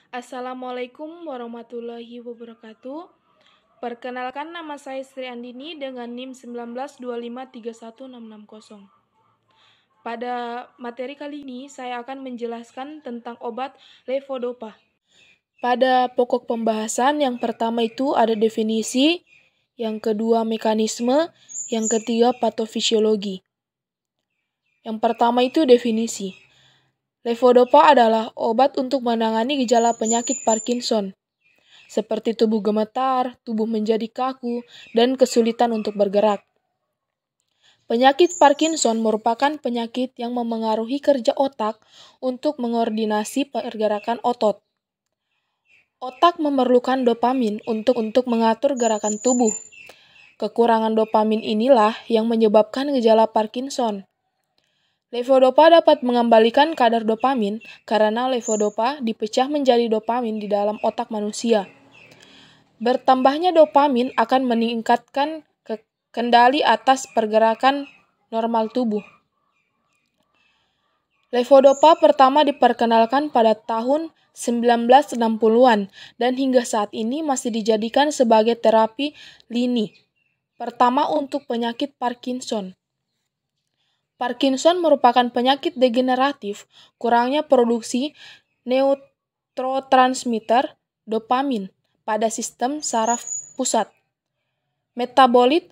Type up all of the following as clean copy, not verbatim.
Assalamualaikum warahmatullahi wabarakatuh. Perkenalkan, nama saya Sri Andini dengan NIM 1925316660. Pada materi kali ini saya akan menjelaskan tentang obat levodopa. Pada pokok pembahasan yang pertama itu ada definisi, yang kedua mekanisme, yang ketiga patofisiologi. Yang pertama itu definisi. Levodopa adalah obat untuk menangani gejala penyakit Parkinson, seperti tubuh gemetar, tubuh menjadi kaku, dan kesulitan untuk bergerak. Penyakit Parkinson merupakan penyakit yang memengaruhi kerja otak untuk mengordinasi pergerakan otot. Otak memerlukan dopamin untuk mengatur gerakan tubuh. Kekurangan dopamin inilah yang menyebabkan gejala Parkinson. Levodopa dapat mengembalikan kadar dopamin karena levodopa dipecah menjadi dopamin di dalam otak manusia. Bertambahnya dopamin akan meningkatkan kendali atas pergerakan normal tubuh. Levodopa pertama diperkenalkan pada tahun 1960-an dan hingga saat ini masih dijadikan sebagai terapi lini pertama untuk penyakit Parkinson. Parkinson merupakan penyakit degeneratif, kurangnya produksi neurotransmitter dopamin pada sistem saraf pusat. Metabolit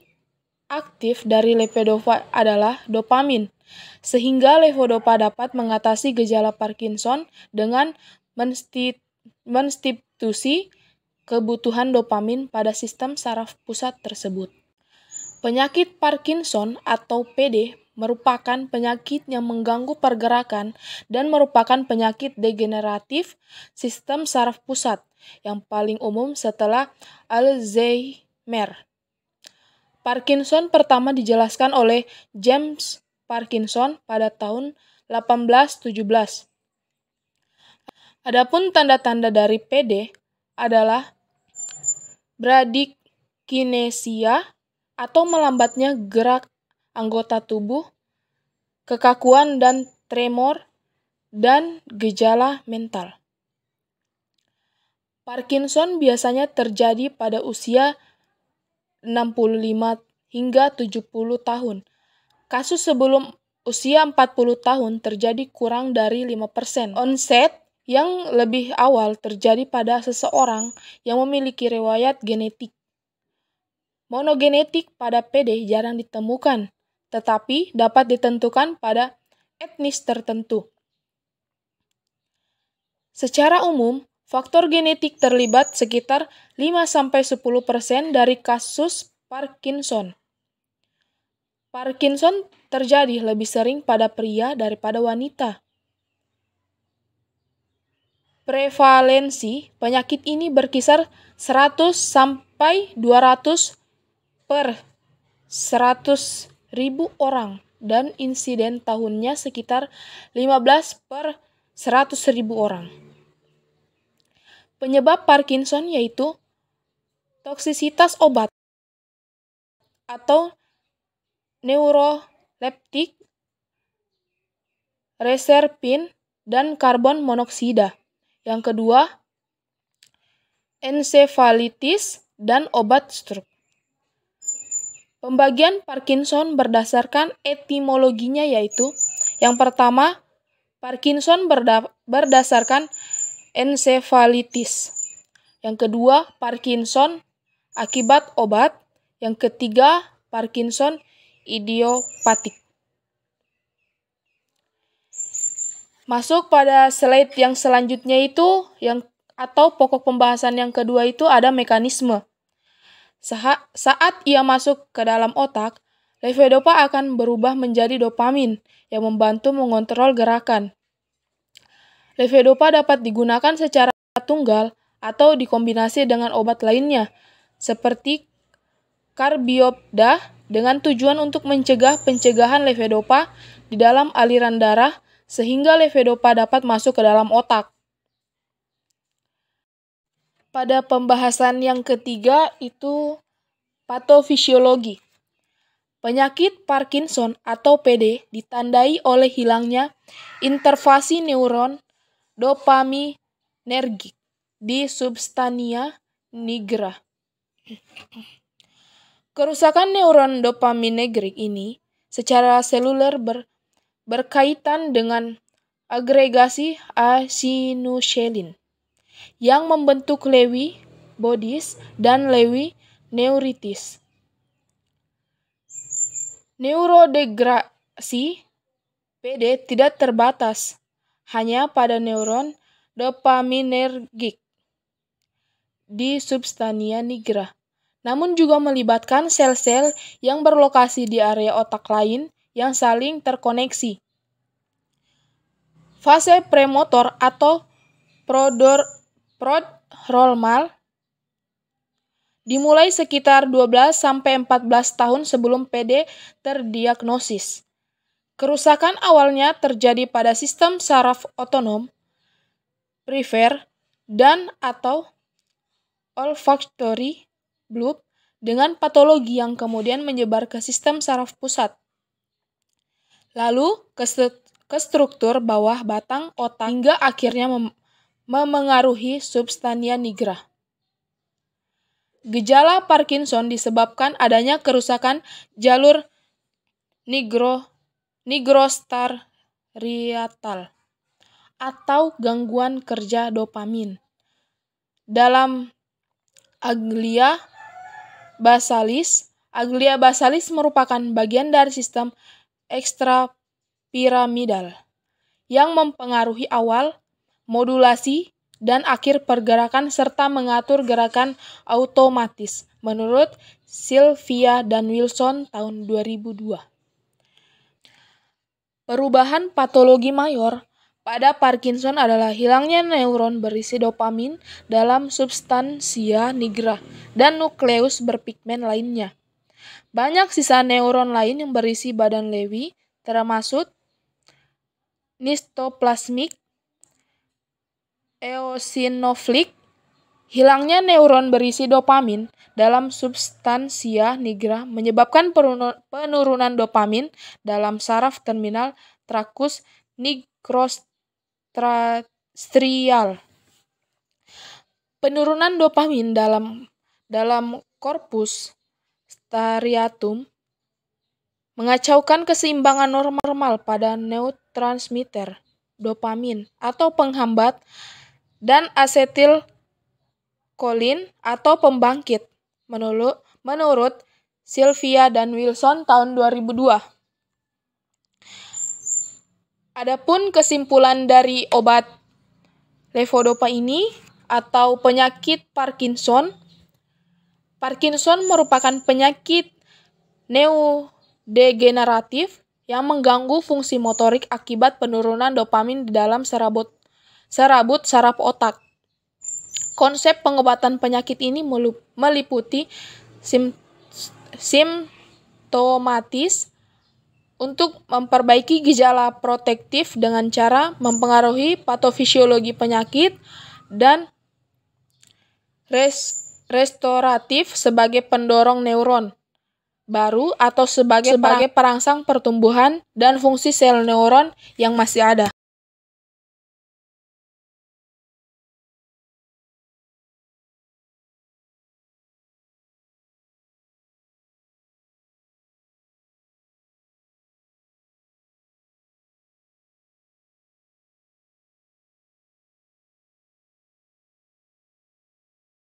aktif dari levodopa adalah dopamin, sehingga levodopa dapat mengatasi gejala Parkinson dengan mensubstitusi kebutuhan dopamin pada sistem saraf pusat tersebut. Penyakit Parkinson atau PD merupakan penyakit yang mengganggu pergerakan dan merupakan penyakit degeneratif sistem saraf pusat yang paling umum setelah Alzheimer. Parkinson pertama dijelaskan oleh James Parkinson pada tahun 1817. Adapun tanda-tanda dari PD adalah bradykinesia atau melambatnya gerak anggota tubuh, kekakuan dan tremor, dan gejala mental. Parkinson biasanya terjadi pada usia 65 hingga 70 tahun. Kasus sebelum usia 40 tahun terjadi kurang dari 5%. Onset yang lebih awal terjadi pada seseorang yang memiliki riwayat genetik. Monogenetik pada PD jarang ditemukan, tetapi dapat ditentukan pada etnis tertentu. Secara umum, faktor genetik terlibat sekitar 5-10% dari kasus Parkinson. Parkinson terjadi lebih sering pada pria daripada wanita. Prevalensi penyakit ini berkisar 100 sampai 200 per 100.000 orang dan insiden tahunnya sekitar 15 per 100.000 orang. Penyebab Parkinson yaitu toksisitas obat atau neuroleptik, reserpin, dan karbon monoksida. Yang kedua, ensefalitis dan obat stroke. Pembagian Parkinson berdasarkan etimologinya yaitu, yang pertama, Parkinson berdasarkan ensefalitis. Yang kedua, Parkinson akibat obat. Yang ketiga, Parkinson idiopatik. Masuk pada slide yang selanjutnya itu, atau pokok pembahasan yang kedua itu ada mekanisme. Saat ia masuk ke dalam otak, levodopa akan berubah menjadi dopamin yang membantu mengontrol gerakan. Levodopa dapat digunakan secara tunggal atau dikombinasi dengan obat lainnya, seperti carbidopa dengan tujuan untuk mencegah pencegahan levodopa di dalam aliran darah sehingga levodopa dapat masuk ke dalam otak. Pada pembahasan yang ketiga itu patofisiologi. Penyakit Parkinson atau PD ditandai oleh hilangnya inervasi neuron dopaminergik di substantia nigra. Kerusakan neuron dopaminergic ini secara seluler berkaitan dengan agregasi asinushelin yang membentuk Lewy bodies dan Lewy neuritis. Neurodegrasi PD tidak terbatas hanya pada neuron dopaminergic di substantia nigra, namun juga melibatkan sel-sel yang berlokasi di area otak lain yang saling terkoneksi. Fase premotor atau prodromal dimulai sekitar 12-14 tahun sebelum PD terdiagnosis. Kerusakan awalnya terjadi pada sistem saraf otonom, prefer, dan atau olfactory bulb dengan patologi yang kemudian menyebar ke sistem saraf pusat, lalu ke struktur bawah batang otak hingga akhirnya memengaruhi substantia nigra. Gejala Parkinson disebabkan adanya kerusakan jalur nigrostriatal atau gangguan kerja dopamin dalam ganglia basalis. Ganglia basalis merupakan bagian dari sistem ekstrapiramidal yang mempengaruhi awal, modulasi, dan akhir pergerakan serta mengatur gerakan otomatis, menurut Sylvia dan Wilson tahun 2002. Perubahan patologi mayor pada Parkinson adalah hilangnya neuron berisi dopamin dalam substansia nigra dan nukleus berpigmen lainnya. Banyak sisa neuron lain yang berisi badan Lewy, termasuk nistoplasmik, eosinofil. Hilangnya neuron berisi dopamin dalam substansia nigra menyebabkan penurunan dopamin dalam saraf terminal trakus nigrostrial. Penurunan dopamin dalam korpus striatum mengacaukan keseimbangan normal pada neurotransmitter dopamin atau penghambat dan asetilkolin atau pembangkit, menurut Sylvia dan Wilson tahun 2002. Adapun kesimpulan dari obat levodopa ini atau penyakit Parkinson. Parkinson merupakan penyakit neurodegeneratif yang mengganggu fungsi motorik akibat penurunan dopamin di dalam serabut saraf otak. Konsep pengobatan penyakit ini meliputi simptomatis untuk memperbaiki gejala protektif dengan cara mempengaruhi patofisiologi penyakit dan restoratif sebagai pendorong neuron baru atau sebagai perangsang pertumbuhan dan fungsi sel neuron yang masih ada.